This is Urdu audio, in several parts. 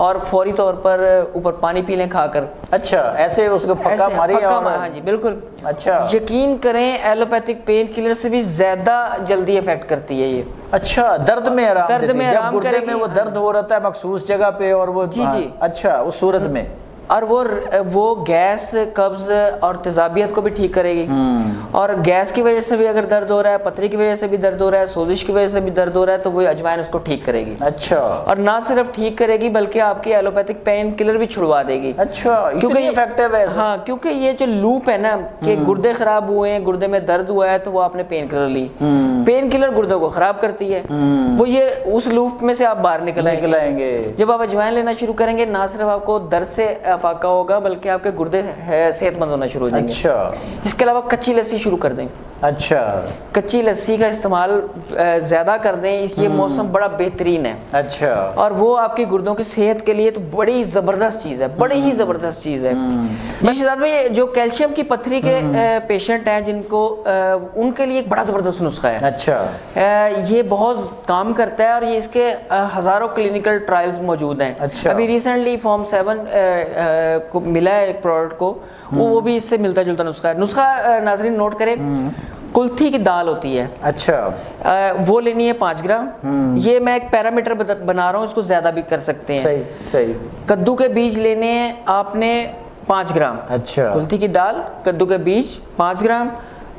اور فوری طور پر اوپر پانی پی لیں کھا کر. اچھا ایسے اس کو پکا ماری ہاں جی بالکل. اچھا یقین کریں ایلوپیتھک پین کلر سے بھی زیادہ جلدی افیکٹ کرتی ہے یہ. اچھا درد میں آرام درد میں آرام کرے کرے گی. وہ درد ہو رہا ہے مخصوص جگہ پہ اور وہ جی جی اچھا اس صورت میں اور وہ گیس قبض اور تیزابیت کو بھی ٹھیک کرے گی. اور گیس کی وجہ سے بھی اگر درد ہو رہا ہے, پتھری کی وجہ سے بھی درد ہو رہا ہے, سوزش کی وجہ سے بھی درد ہو رہا ہے, تو وہ اجوائن اس کو ٹھیک کرے گی. اچھا اور نہ صرف ٹھیک کرے گی بلکہ آپ کی ایلوپیتھک پین کلر بھی چھڑوا دے گی. اچھا کیونکہ افیکٹو ہے. ہاں کیونکہ یہ جو لوپ ہے نا کہ گردے خراب ہوئے ہیں, گردے میں درد ہوا ہے, تو وہ آپ نے پین کلر لی. پین کلر گردوں کو خراب کرتی ہے. وہ یہ اس لوپ میں سے آپ باہر نکل آئیں گے. جب آپ اجوائن لینا شروع کریں گے نہ صرف آپ کو درد سے افاقہ ہوگا بلکہ آپ کے گردے صحت مند ہونا شروع ہو جائیں گے. اچھا اس کے علاوہ کچی لسی شروع کر دیں. اچھا کچی لسی کا استعمال زیادہ کر دیں. یہ موسم بڑا بہترین ہے. اچھا اور وہ آپ کی گردوں کی صحت کے لیے تو بڑی زبردست چیز ہے, بڑی ہی زبردست چیز ہے. شہزاد بھائی جو کیلشیم کی پتھری کے پیشنٹ ہیں جن کو ان کے لیے ایک بڑا زبردست نسخہ ہے. اچھا یہ بہت کام کرتا ہے اور یہ اس کے ہزاروں کلینکل ٹرائلز موجود ہیں. ابھی ریسنٹلی فارم 7 کو ملا ہے ایک پروڈکٹ کو, وہ بھی اس سے ملتا جلتا نسخہ ہے. نسخہ ناظرین نوٹ کریں, کلتھی کی دال ہوتی ہے. اچھا وہ لینی ہے 5 گرام. یہ میں ایک پیرامیٹر بنا رہا ہوں, اس کو زیادہ بھی کر سکتے ہیں. صحیح. کدو کے بیج لینے ہیں آپ نے 5 گرام. اچھا کلتھی کی دال, کدو کے بیج 5 گرام.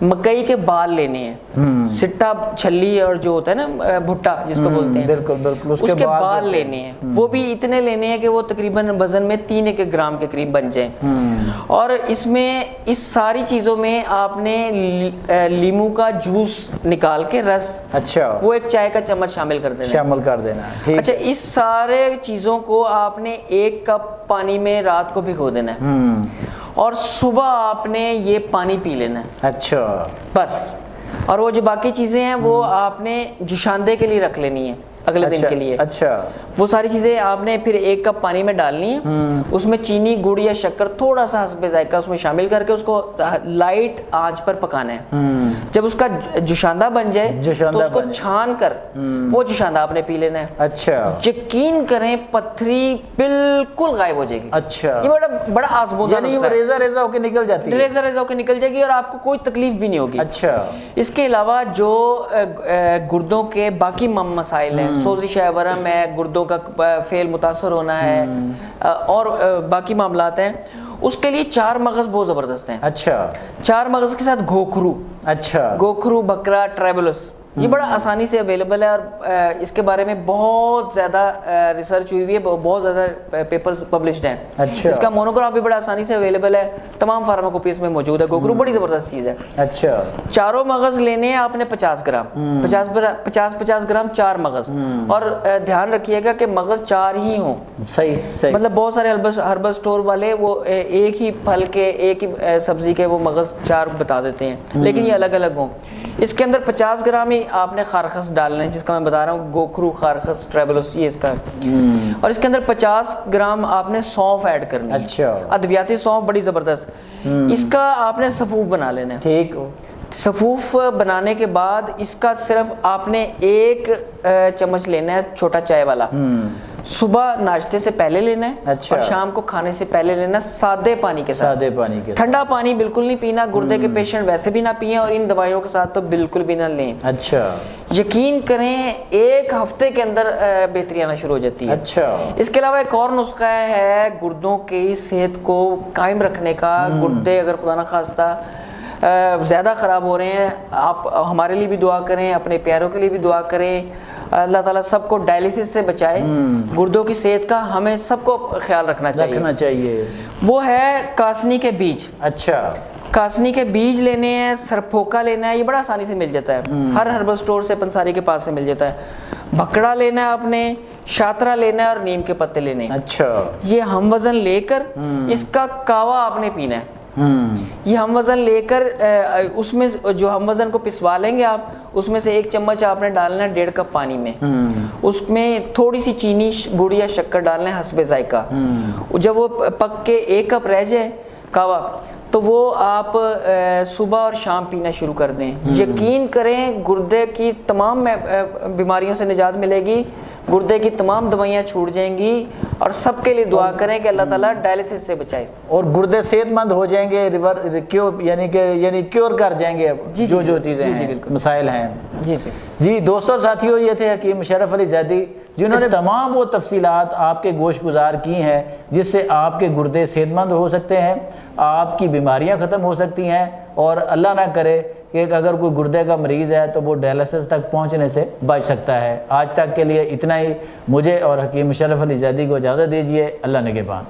مکئی کے بال لینے ہیں, سٹا چھلی اور جو ہوتا ہے نا بھٹا جس کو بولتے ہیں, بالکل اس کے بال لینے ہیں. وہ بھی اتنے لینے ہیں کہ وہ تقریباً وزن میں 3 گرام کے قریب بن جائیں. اور اس میں اس ساری چیزوں میں آپ نے لیمو کا جوس نکال کے رس, اچھا وہ 1 چائے کا چمچ شامل کر دینا. اچھا اس سارے چیزوں کو آپ نے 1 کپ پانی میں رات کو بھگو دینا ہے اور صبح آپ نے یہ پانی پی لینا ہے. اچھا بس. اور وہ جو باقی چیزیں ہیں وہ آپ نے جوشاندے کے لیے رکھ لینی ہے اگلے دن کے لیے. اچھا وہ ساری چیزیں آپ نے پھر 1 کپ پانی میں ڈالنی ہے. اس میں چینی, گڑ یا شکر تھوڑا سا حسب ذائقہ اس میں شامل کر کے اس کو لائٹ آنچ پر پکانا ہے. جب اس کا جوشاندہ بن جائے تو اس کو چھان کر وہ جوشاندہ آپ نے پی لینا ہے. اچھا یقین کریں پتھری بالکل غائب ہو جائے گی. اچھا یہ بڑا آزمودہ نسخہ ہے. ریزہ ہو کے نکل جاتی ہے. ریزہ ہو کے نکل جائے گی اور آپ کو کوئی تکلیف بھی نہیں ہوگی. اچھا اس کے علاوہ جو گردوں کے باقی مسائل ہیں, سوزش ہے, ورم ہے, گردوں کا فعل متاثر ہونا ہے اور باقی معاملات ہیں, اس کے لیے 4 مغز بہت زبردست ہیں. اچھا 4 مغز کے ساتھ گوکھرو. اچھا گوکھرو, بکرا, ٹریبولس, یہ بڑا آسانی سے اویلیبل ہے اور اس کے بارے میں بہت زیادہ ریسرچ ہوئی ہوئی ہے, بہت زیادہ پیپرز پبلشڈ ہیں. اس کا مونوگراف بھی بڑا آسانی سے اویلیبل ہے, تمام فارماکوپیز میں موجود ہے. گوگرو بڑی زبردست چیز ہے. اچھا چاروں مغز لینے ہیں آپ نے 50 گرام, 50 گرام 4 مغز. اور دھیان رکھیے گا کہ مغز 4 ہی ہوں. صحیح. مطلب بہت سارے ہربل سٹور والے وہ ایک ہی پھل کے, ایک ہی سبزی کے وہ مغز 4 بتا دیتے ہیں, لیکن یہ الگ الگ ہوں. اس کے اندر 50 گرام ہی آپ نے خارخس ڈالنا ہے, جس کا میں بتا رہا ہوں, گوکھرو, خارخس, ٹریبولس, یہ اس کا. اور اس کے اندر 50 گرام آپ نے سونف ایڈ کرنی ہے. اچھا ادویاتی سونف بڑی زبردست. اس کا آپ نے صفوف بنا لینا ہے. ٹھیک. صفوف بنانے کے بعد اس کا صرف آپ نے 1 چمچ لینا ہے, چھوٹا چائے والا. صبح ناشتے سے پہلے لینا ہے اور شام کو کھانے سے پہلے لینا, سادے پانی کے ساتھ. ٹھنڈا پانی بالکل نہیں پینا. گردے کے پیشنٹ ویسے بھی نہ پئیں اور ان دوائیوں کے ساتھ تو بالکل بھی نہ لیں. اچھا یقین کریں 1 ہفتے کے اندر بہتری آنا شروع ہو جاتی ہے. اچھا اس کے علاوہ ایک اور نسخہ ہے گردوں کی صحت کو قائم رکھنے کا. گردے اگر خدا نخواستہ زیادہ خراب ہو رہے ہیں, آپ ہمارے لیے بھی دعا کریں, اپنے پیاروں کے لیے بھی دعا کریں. اللہ تعالیٰ سب کو ڈائلیسس سے بچائے. گردوں کی صحت کا ہمیں سب کو خیال رکھنا چاہیے. وہ ہے کاسنی کے بیج. اچھا کاسنی کے بیج لینے ہیں, سرپھوکا لینا ہے, یہ بڑا آسانی سے مل جاتا ہے, ہر ہربل سٹور سے, پنساری کے پاس سے مل جاتا ہے. بھکڑا لینا ہے آپ نے, شاطرہ لینا ہے اور نیم کے پتے لینے ہیں. اچھا یہ ہم وزن لے کر اس کا کاوا آپ نے پینا ہے. یہ ہم وزن لے کر اس میں جو ہم وزن کو پسوا لیں گے آپ, اس میں سے 1 چمچ آپ نے ڈالنا ہے 1.5 کپ پانی میں. اس میں تھوڑی سی چینی, گڑ یا شکر ڈالنا ہے حسب ذائقہ. جب وہ پک کے 1 کپ رہ جائے کاوا, تو وہ آپ صبح اور شام پینا شروع کر دیں. یقین کریں گردے کی تمام بیماریوں سے نجات ملے گی. گردے کی تمام دوائیاں چھوٹ جائیں گی، اور سب کے لیے دعا کریں کہ اللہ تعالیٰ ڈائلسس سے بچائے اور گردے صحت مند ہو جائیں گے، یعنی کیور کر جائیں گے جو چیزیں ہیں، مسائل ہیں۔ جی دوستوں اور ساتھیوں، یہ تھے حکیم مشرف علی زیدی، جنہوں نے تمام وہ تفصیلات آپ کے گوش گزار کی ہیں جس سے آپ کے گردے صحت مند ہو سکتے ہیں، آپ کی بیماریاں ختم ہو سکتی ہیں، اور اللہ نہ کرے کہ اگر کوئی گردے کا مریض ہے تو وہ ڈائلسس تک پہنچنے سے بچ سکتا ہے۔ آج تک کے لیے اتنا ہی، مجھے اور حکیم مشرف علی زیدی کو اجازت دیجیے۔ اللہ نگہبان۔